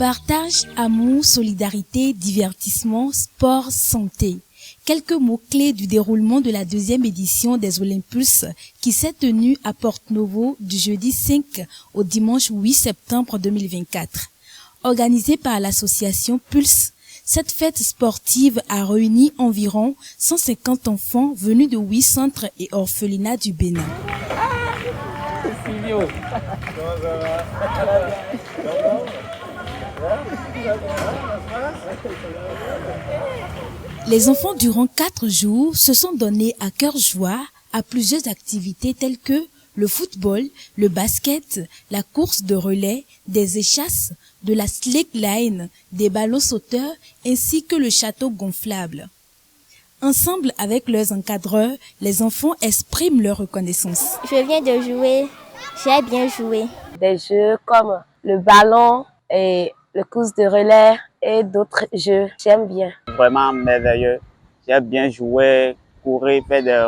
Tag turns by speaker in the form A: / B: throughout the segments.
A: Partage, amour, solidarité, divertissement, sport, santé. Quelques mots-clés du déroulement de la 2e édition des Olympus qui s'est tenue à Porto-Novo du jeudi 5 au dimanche 8 septembre 2024. Organisée par l'association Pulse, cette fête sportive a réuni environ 150 enfants venus de 8 centres et orphelinats du Bénin. Les enfants, durant 4 jours, se sont donnés à cœur joie à plusieurs activités telles que le football, le basket, la course de relais, des échasses, de la slackline, des ballons sauteurs ainsi que le château gonflable. Ensemble avec leurs encadreurs, les enfants expriment leur reconnaissance.
B: Je viens de jouer, j'ai bien joué.
C: Des jeux comme le ballon et le course de relais et d'autres jeux, j'aime bien.
D: Vraiment merveilleux, j'ai bien joué, courir, faire des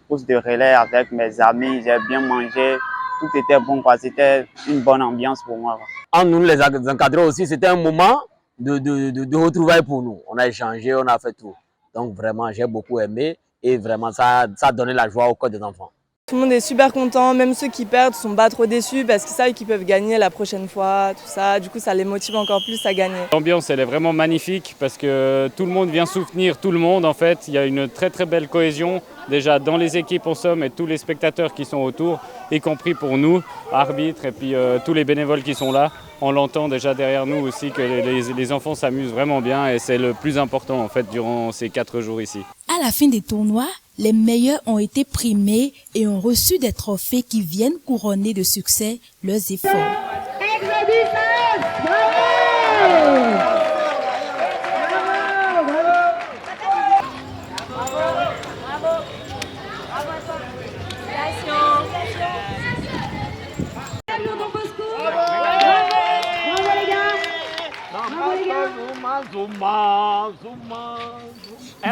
D: courses de relais avec mes amis, j'ai bien mangé, tout était bon, c'était une bonne ambiance pour moi.
E: En nous les encadreurs aussi, c'était un moment de retrouvailles pour nous. On a échangé, on a fait tout. Donc vraiment, j'ai beaucoup aimé et vraiment ça a donné la joie au cœur des enfants.
F: Tout le monde est super content, même ceux qui perdent sont pas trop déçus parce qu'ils savent qu'ils peuvent gagner la prochaine fois, tout ça. Du coup, ça les motive encore plus à gagner.
G: L'ambiance, elle est vraiment magnifique parce que tout le monde vient soutenir tout le monde en fait. Il y a une très très belle cohésion déjà dans les équipes en somme et tous les spectateurs qui sont autour, y compris pour nous, arbitres et puis tous les bénévoles qui sont là. On l'entend déjà derrière nous aussi que les enfants s'amusent vraiment bien et c'est le plus important en fait durant ces 4 jours ici.
A: À la fin des tournois, les meilleurs ont été primés et ont reçu des trophées qui viennent couronner de succès leurs efforts.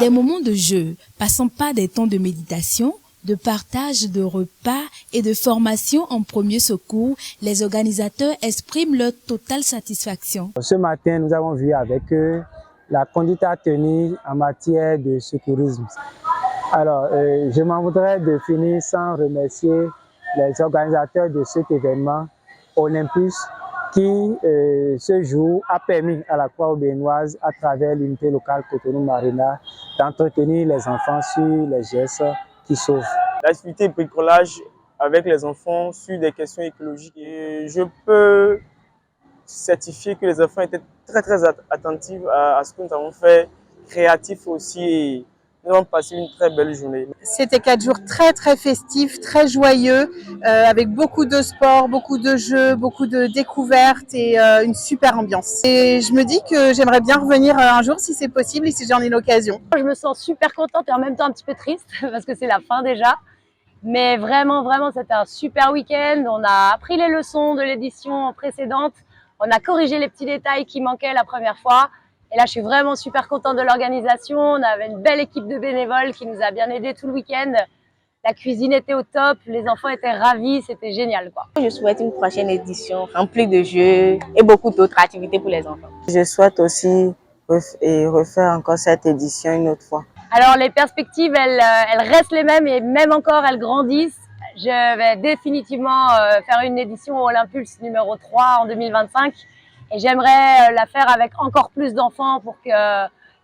A: Des moments de jeu, passant par des temps de méditation, de partage de repas et de formation en premier secours, les organisateurs expriment leur totale satisfaction.
H: Ce matin, nous avons vu avec eux la conduite à tenir en matière de secourisme. Alors, je m'en voudrais de finir sans remercier les organisateurs de cet événement, Olympus, qui ce jour a permis à la Croix béninoise, à travers l'unité locale Cotonou Marina, d'entretenir les enfants sur les gestes qui sauvent.
I: L'activité bricolage avec les enfants sur des questions écologiques. Et je peux certifier que les enfants étaient très attentifs à ce que nous avons fait, créatifs aussi. Et nous avons passé une très belle journée.
J: C'était 4 jours très festifs, très joyeux, avec beaucoup de sport, beaucoup de jeux, beaucoup de découvertes et une super ambiance. Et je me dis que j'aimerais bien revenir un jour si c'est possible et si j'en ai l'occasion.
C: Je me sens super contente et en même temps un petit peu triste parce que c'est la fin déjà. Mais vraiment, c'était un super week-end. On a appris les leçons de l'édition précédente. On a corrigé les petits détails qui manquaient la première fois. Et là, je suis vraiment super contente de l'organisation. On avait une belle équipe de bénévoles qui nous a bien aidés tout le week-end. La cuisine était au top, les enfants étaient ravis, c'était génial, quoi.
K: Je souhaite une prochaine édition remplie de jeux et beaucoup d'autres activités pour les enfants.
L: Je souhaite aussi refaire encore cette édition une autre fois.
C: Alors, les perspectives, elles restent les mêmes et même encore, elles grandissent. Je vais définitivement faire une édition Olympus numéro 3 en 2025. Et j'aimerais la faire avec encore plus d'enfants pour qu'il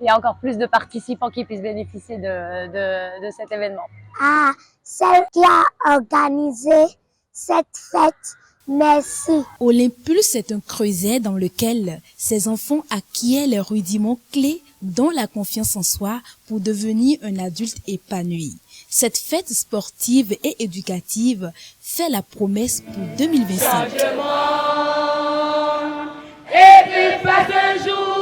C: y ait encore plus de participants qui puissent bénéficier de cet événement.
B: Ah, celle qui a organisé cette fête, merci.
A: Olympus est un creuset dans lequel ces enfants acquièrent les rudiments clés dont la confiance en soi pour devenir un adulte épanoui. Cette fête sportive et éducative fait la promesse pour 2025.
M: Et puis passe un jour.